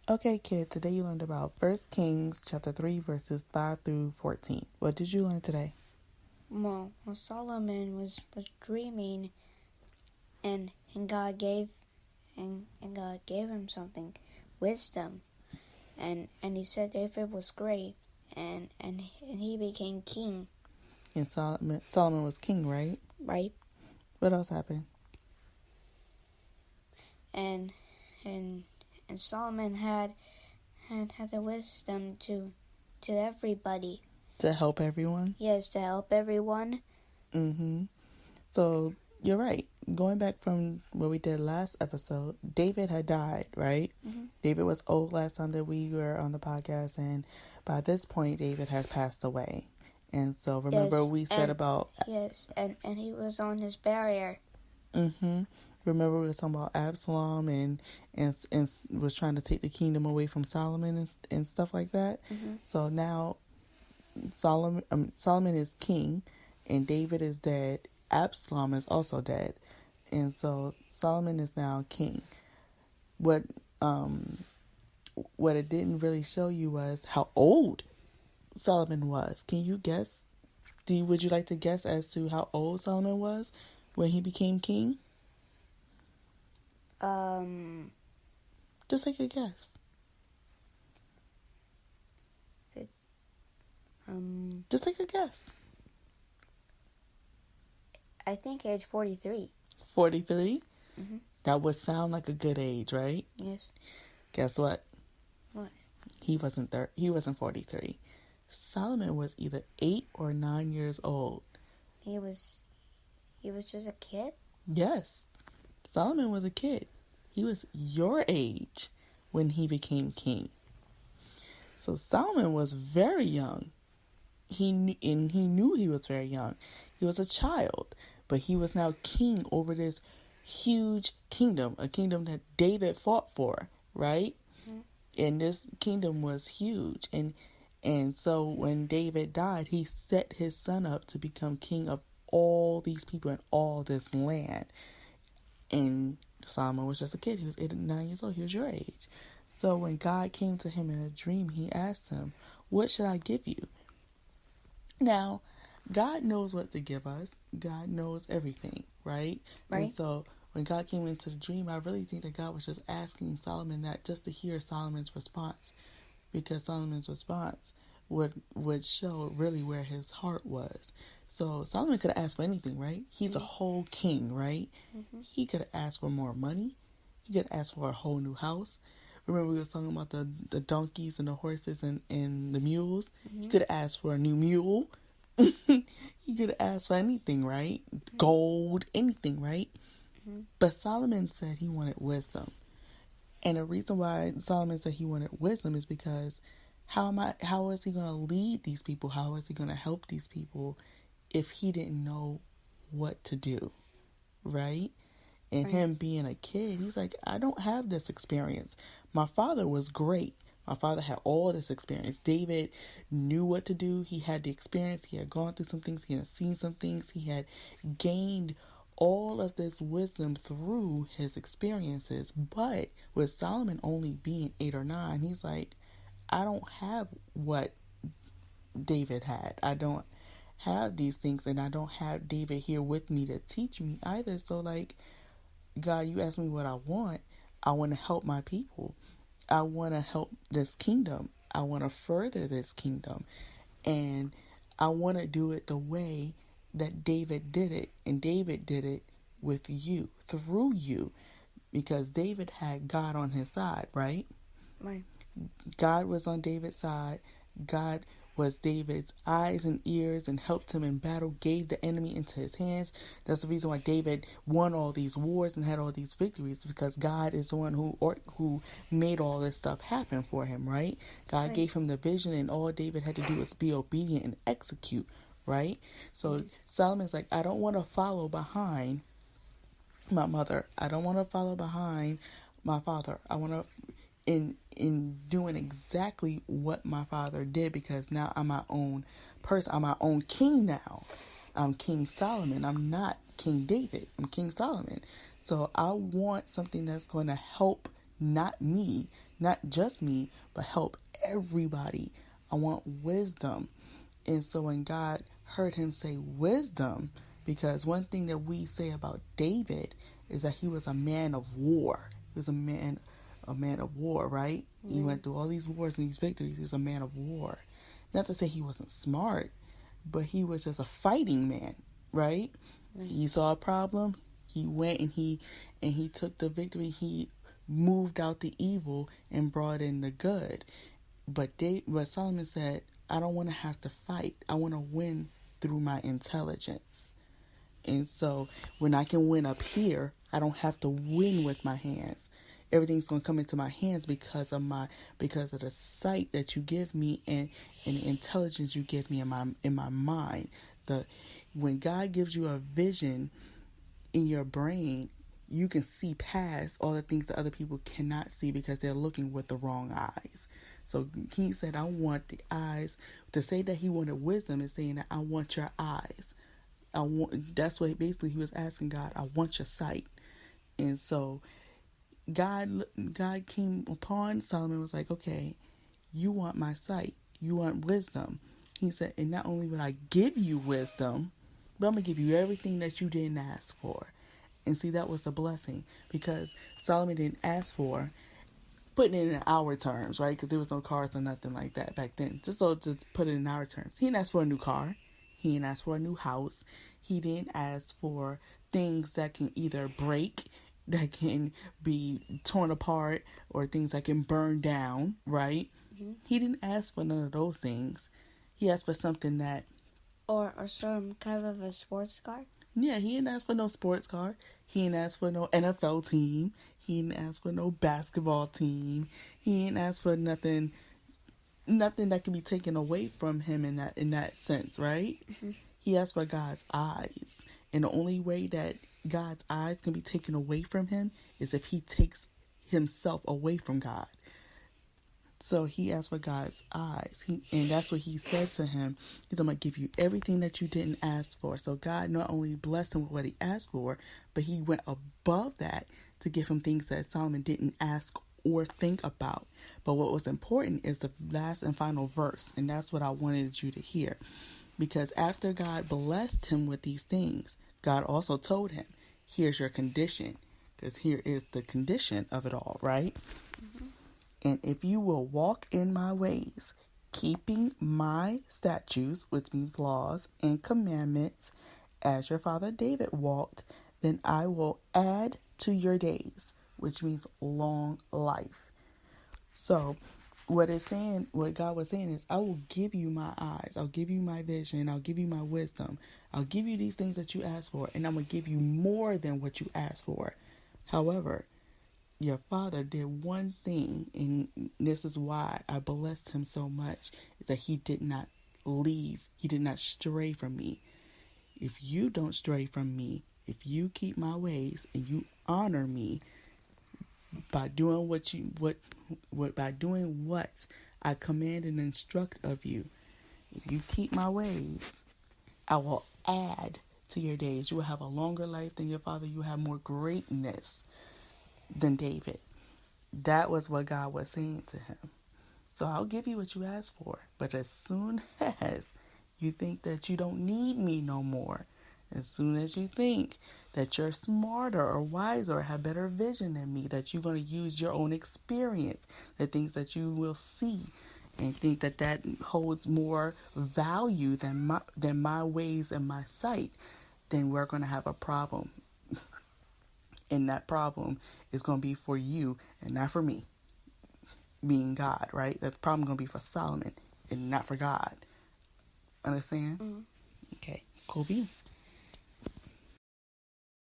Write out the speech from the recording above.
Okay, kid, today you learned about 1 Kings chapter 3 verses 5 through 14. What did you learn today? Well, Solomon was dreaming, and God gave God gave him something, wisdom, and he said David was great, and he became king. And Solomon was king, right? Right. What else happened? And Solomon had the wisdom to everybody. To help everyone? Yes, to help everyone. So, you're right. Going back from what we did last episode, David had died, right? David was old last time that we were on the podcast, and by this point, David has passed away. And so, remember Yes, we said about... Yes, and he was on his barrier. Remember we were talking about Absalom and was trying to take the kingdom away from Solomon and stuff like that. So now Solomon is king and David is dead. Absalom is also dead. And so Solomon is now king. What it didn't really show you was how old Solomon was. Can you guess? Would you like to guess as to how old Solomon was when he became king? Just take a guess. Just take a guess. I think age 43. 43? That would sound like a good age, right? Yes. Guess what? What? He wasn't 43. Solomon was either 8 or 9 years old. He was just a kid? Yes. Solomon was a kid. He was your age when he became king. So Solomon was very young. He knew he was very young. He was a child, but he was now king over this huge kingdom, a kingdom that David fought for, right? And this kingdom was huge. And so when David died, he set his son up to become king of all these people and all this land. And Solomon was just a kid. He was 8 or 9 years old. He was your age. So when God came to him in a dream, he asked him, "What should I give you?" Now, God knows what to give us. God knows everything, right? And so when God came into the dream, I really think that God was just asking Solomon that just to hear Solomon's response, because Solomon's response would show really where his heart was. So Solomon could have asked for anything, right? He's a whole king, right? He could have asked for more money. He could have asked for a whole new house. Remember we were talking about the donkeys and the horses and the mules? He could have asked for a new mule. He could have asked for anything, right? Gold, anything, right? But Solomon said he wanted wisdom. And the reason why Solomon said he wanted wisdom is because how is he going to lead these people? How is he going to help these people if he didn't know what to do, right? And him being a kid, he's like, I don't have this experience. My father was great. My father had all this experience. David knew what to do. He had the experience. He had gone through some things. He had seen some things. He had gained all of this wisdom through his experiences. But with Solomon only being 8 or 9, he's like, I don't have what David had. I don't have these things, and I don't have David here with me to teach me either. So like, God, you ask me what I want. I want to help my people. I want to help this kingdom. I want to further this kingdom. And I want to do it the way that David did it. And David did it with you, through you. Because David had God on his side, right? Right. God was on David's side. God was David's eyes and ears and helped him in battle, gave the enemy into his hands. That's the reason why David won all these wars and had all these victories, because God is the one who made all this stuff happen for him, right? God gave him the vision, and all David had to do was be obedient and execute, right? So Solomon's like, I don't want to follow behind my mother. I don't want to follow behind my father. I want to in doing exactly what my father did, because now I'm my own person. I'm my own king now. I'm King Solomon. I'm not King David. I'm King Solomon. So I want something that's going to help not me, not just me, but help everybody. I want wisdom. And so when God heard him say wisdom, because one thing that we say about David is that he was a man of war. He was a man of war, right? He went through all these wars and these victories. He was a man of war. Not to say he wasn't smart, but he was just a fighting man, right? He saw a problem, he went and he took the victory. He moved out the evil and brought in the good. But Solomon said, I don't want to have to fight. I want to win through my intelligence. And so when I can win up here, I don't have to win with my hands. Everything's going to come into my hands because of the sight that you give me and the intelligence you give me in my mind. When God gives you a vision in your brain, you can see past all the things that other people cannot see because they're looking with the wrong eyes. So he said, I want the eyes. To say that he wanted wisdom is saying that I want your eyes. That's what basically he was asking God. I want your sight. And so God came upon Solomon and was like, okay, you want my sight. You want wisdom. He said, and not only will I give you wisdom, but I'm going to give you everything that you didn't ask for. And see, that was the blessing, because Solomon didn't ask for, putting it in our terms, right? Because there was no cars or nothing like that back then. Just put it in our terms. He didn't ask for a new car. He didn't ask for a new house. He didn't ask for things that can either break, that can be torn apart, or things that can burn down, right? Mm-hmm. He didn't ask for none of those things. He asked for something that... Or some kind of a sports car? Yeah, he didn't ask for no sports car. He didn't ask for no NFL team. He didn't ask for no basketball team. He didn't ask for nothing that can be taken away from him in that sense, right? Mm-hmm. He asked for God's eyes. And the only way that God's eyes can be taken away from him is if he takes himself away from God. So he asked for God's eyes. And that's what he said to him. He's going to give you everything that you didn't ask for. So God not only blessed him with what he asked for, but he went above that to give him things that Solomon didn't ask or think about. But what was important is the last and final verse. And that's what I wanted you to hear. Because after God blessed him with these things, God also told him, here's your condition. Because here is the condition of it all, right? Mm-hmm. And if you will walk in my ways, keeping my statutes, which means laws and commandments, as your father David walked, then I will add to your days, which means long life. So what God was saying is, I will give you my eyes, I'll give you my vision, I'll give you my wisdom, I'll give you these things that you asked for, and I'm going to give you more than what you asked for. However, your father did one thing, and this is why I blessed him so much, is that he did not leave. He did not stray from me. If you don't stray from me, if you keep my ways and you honor me by doing what I command and instruct of you, if you keep my ways, I will add to your days. You will have a longer life than your father. You will have more greatness than David. That was what God was saying to him. So I'll give you what you asked for. But as soon as you think that you don't need me no more, as soon as you think that you're smarter or wiser or have better vision than me, that you're going to use your own experience, the things that you will see, and think that holds more value than my ways and my sight, then we're going to have a problem. And that problem is going to be for you and not for me, being God, right? That problem going to be for Solomon and not for God. Understand? Mm-hmm. Okay, cool beans.